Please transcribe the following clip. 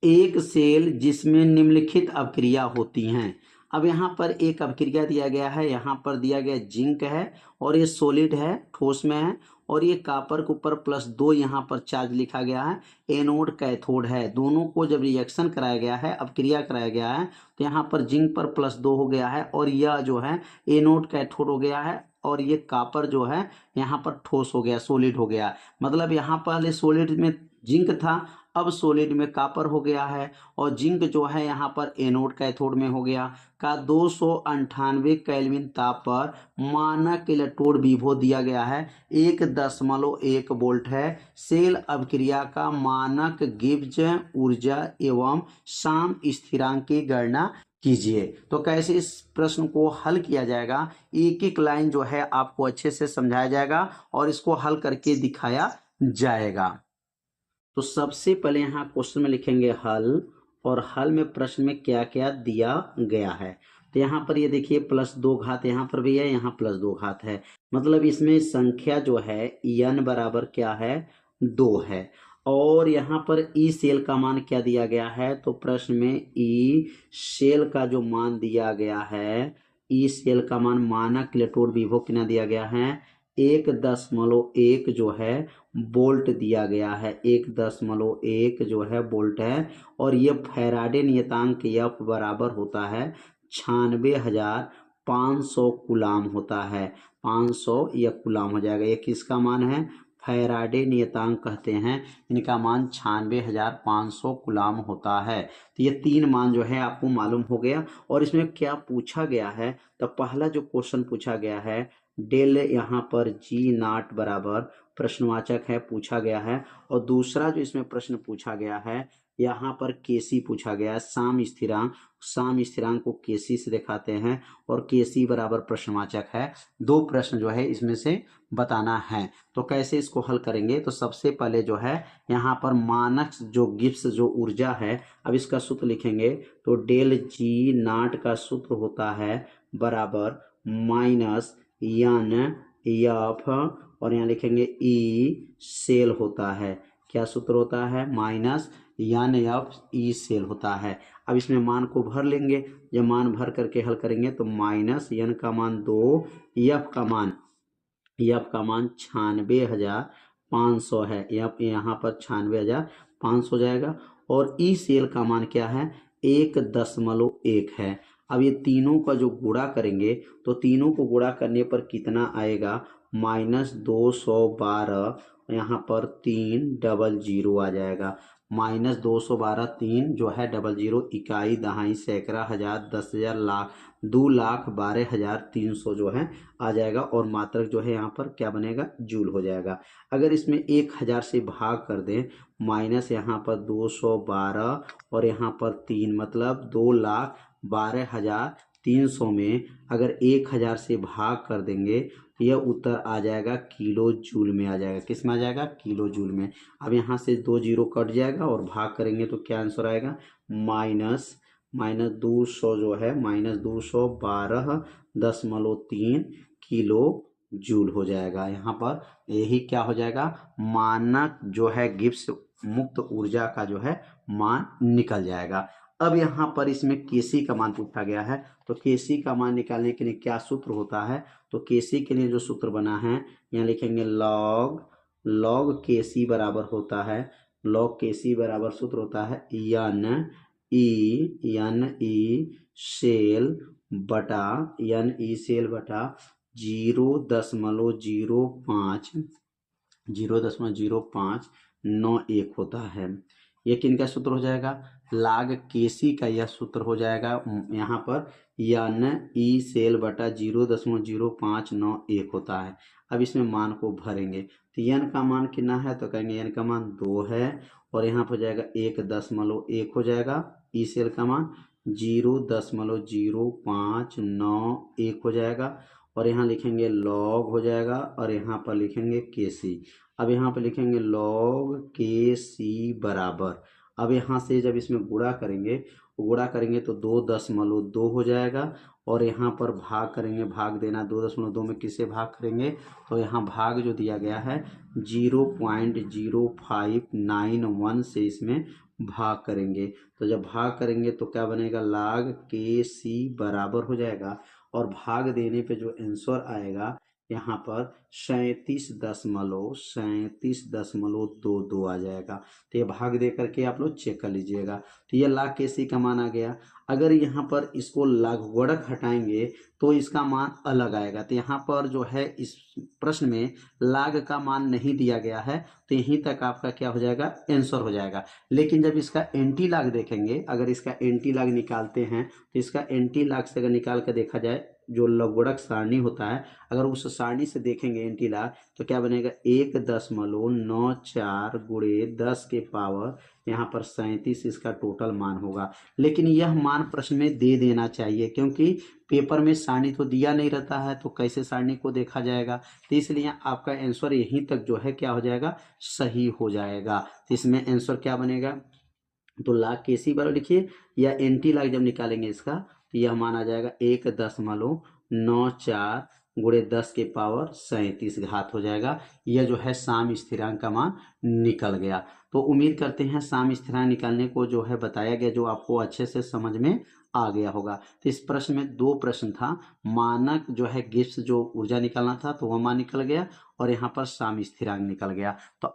एक सेल जिसमें निम्नलिखित अभिक्रिया होती हैं। अब यहाँ पर एक अभिक्रिया दिया गया है, यहाँ पर दिया गया जिंक है और ये सॉलिड है, ठोस में है, और ये कॉपर के ऊपर +2 यहाँ पर चार्ज लिखा गया है, एनोड कैथोड है। दोनों को जब रिएक्शन कराया गया है, अभिक्रिया कराया गया है, तो यहाँ पर जिंक पर +2 हो गया है और यह जो है एनोड कैथोड हो गया है, और ये कॉपर जो है यहाँ पर ठोस हो गया, सॉलिड हो गया। मतलब यहाँ पहले सॉलिड में जिंक था, अब सॉलिड में कॉपर हो गया है, और जिंक जो है यहाँ पर एनोड कैथोड में हो गया। का 298 केल्विन ताप पर मानक इलेक्ट्रोड विभव दिया गया है 1.1 वोल्ट है। सेल अभिक्रिया का मानक गिब्स ऊर्जा एवं साम स्थिरांक की गणना कीजिए। तो कैसे इस प्रश्न को हल किया जाएगा, एक एक लाइन जो है आपको अच्छे से समझाया जाएगा और इसको हल करके दिखाया जाएगा। तो सबसे पहले यहाँ क्वेश्चन में लिखेंगे हल, और हल में प्रश्न में क्या क्या दिया गया है। तो यहाँ पर ये देखिए +2 घात यहाँ पर भी है, यहाँ +2 घात है, मतलब इसमें संख्या जो है n बराबर क्या है 2 है। और यहाँ पर ई सेल का मान क्या दिया गया है, तो प्रश्न में ई सेल का जो मान दिया गया है, ई सेल का मान मानक इलेक्ट्रोड विभव कितना दिया गया है 1.1 जो है बोल्ट दिया गया है, 1.1 जो है बोल्ट है। और ये फैराडे नियतांक F बराबर होता है 96,500 कूलाम होता है, 500 यह कूलाम हो जाएगा। ये किसका मान है, फैराडे नियतांक कहते हैं, इनका मान 96,500 कूलाम होता है। तो ये 3 मान जो है आपको मालूम हो गया। और इसमें क्या पूछा गया है, तो पहला जो क्वेश्चन पूछा गया है डेल यहाँ पर G0 बराबर प्रश्नवाचक है पूछा गया है, और दूसरा जो इसमें प्रश्न पूछा गया है यहाँ पर केसी पूछा गया है, साम स्थिरांक, साम स्थिरांक को केसी से दिखाते हैं और केसी बराबर प्रश्नवाचक है। 2 प्रश्न जो है इसमें से बताना है। तो कैसे इसको हल करेंगे, तो सबसे पहले जो है यहाँ पर मानक जो गिब्स जो ऊर्जा है, अब इसका सूत्र लिखेंगे तो डेल G0 का सूत्र होता है बराबर -N F, और यहाँ लिखेंगे ई सेल होता है, क्या सूत्र होता है -N F ई सेल होता है। अब इसमें मान को भर लेंगे, जब मान भर करके हल करेंगे तो -N का मान 2, F का मान 96,500 है, यहाँ पर 96,500 जाएगा, और ई सेल का मान क्या है 1.1 है। अब ये तीनों का जो गुणा करेंगे तो तीनों को गुणा करने पर कितना आएगा -212, यहाँ पर 300 आ जाएगा, -212 3 जो है 00, इकाई दहाई सैकड़ा हजार 10,000 लाख 2,12,300 जो है आ जाएगा, और मात्रक जो है यहाँ पर क्या बनेगा जूल हो जाएगा। अगर इसमें 1000 से भाग कर दें, माइनस यहाँ पर 212 और यहाँ पर 3, मतलब 2,12,300 में अगर 1000 से भाग कर देंगे, यह उत्तर आ जाएगा किलो जूल में आ जाएगा। किस में आ जाएगा, किलो जूल में। अब यहाँ से 2 जीरो कट जाएगा और भाग करेंगे तो क्या आंसर आएगा -200 जो है -212.3 किलो जूल हो जाएगा। यहाँ पर यही क्या हो जाएगा, मानक जो है गिब्स मुक्त ऊर्जा का जो है मान निकल जाएगा। अब यहाँ पर इसमें केसी का मान पूछा गया है, तो केसी का मान निकालने के लिए क्या सूत्र होता है, तो केसी के लिए जो सूत्र बना है यहाँ लिखेंगे लॉग केसी बराबर होता है, लॉग केसी बराबर सूत्र होता है एन ई सेल बटा 0.0591 होता है। ये किन का सूत्र हो जाएगा, लाग केसी का यह सूत्र हो जाएगा यहाँ पर एन ई सेल बटा 0.0591 होता है। अब इसमें मान को भरेंगे तो एन का मान कितना है, तो कहेंगे एन का मान 2 है, और यहाँ पर जाएगा 1.1 हो जाएगा, ई सेल का मान 0.0591 हो जाएगा, और यहाँ लिखेंगे लॉग हो जाएगा, और यहाँ पर लिखेंगे केसी। अब यहाँ पर लिखेंगे लॉग के सी बराबर, अब यहाँ से जब इसमें गुणा करेंगे तो 2.2 हो जाएगा, और यहाँ पर भाग करेंगे, भाग देना 2.2 में किसे भाग करेंगे, तो यहाँ भाग जो दिया गया है 0.0591 से इसमें भाग करेंगे। तो जब भाग करेंगे तो क्या बनेगा, log KC बराबर हो जाएगा, और भाग देने पे जो आंसर आएगा यहाँ पर 37.22 आ जाएगा। तो ये भाग दे करके आप लोग चेक कर लीजिएगा। तो ये log KC का मान आ गया। अगर यहाँ पर इसको लघुगणक हटाएंगे तो इसका मान अलग आएगा। तो यहाँ पर जो है इस प्रश्न में लाग का मान नहीं दिया गया है, तो यहीं तक आपका क्या हो जाएगा, आंसर हो जाएगा। लेकिन जब इसका एंटी लाग देखेंगे, अगर इसका एंटी लाग निकालते हैं तो इसका एंटी लाग से अगर निकाल कर देखा जाए, जो लघुगणक सारणी होता है, अगर उस सारणी से देखेंगे एंटी लाग, तो क्या बनेगा 1.94 गुणे 10 के पावर यहाँ पर 37 इसका टोटल मान होगा। लेकिन यह मान प्रश्न में दे देना चाहिए, क्योंकि पेपर में सारणी तो दिया नहीं रहता है, तो कैसे सारणी को देखा जाएगा। तो इसलिए आपका आंसर यहीं तक जो है क्या हो जाएगा, सही हो जाएगा। तो इसमें आंसर क्या बनेगा, तो log KC बराबर लिखिए, या एंटी लाग जब निकालेंगे इसका तो यह मान आ जाएगा 1.94 गुणे 10 के पावर 37 घात हो जाएगा। यह जो है साम स्थिरांक का मान निकल गया। तो उम्मीद करते हैं साम स्थिरांक निकालने को जो है बताया गया, जो आपको अच्छे से समझ में आ गया होगा। तो इस प्रश्न में 2 प्रश्न था, मानक जो है गिब्स जो ऊर्जा निकालना था तो वह मान निकल गया, और यहाँ पर साम स्थिरांक निकल गया। तो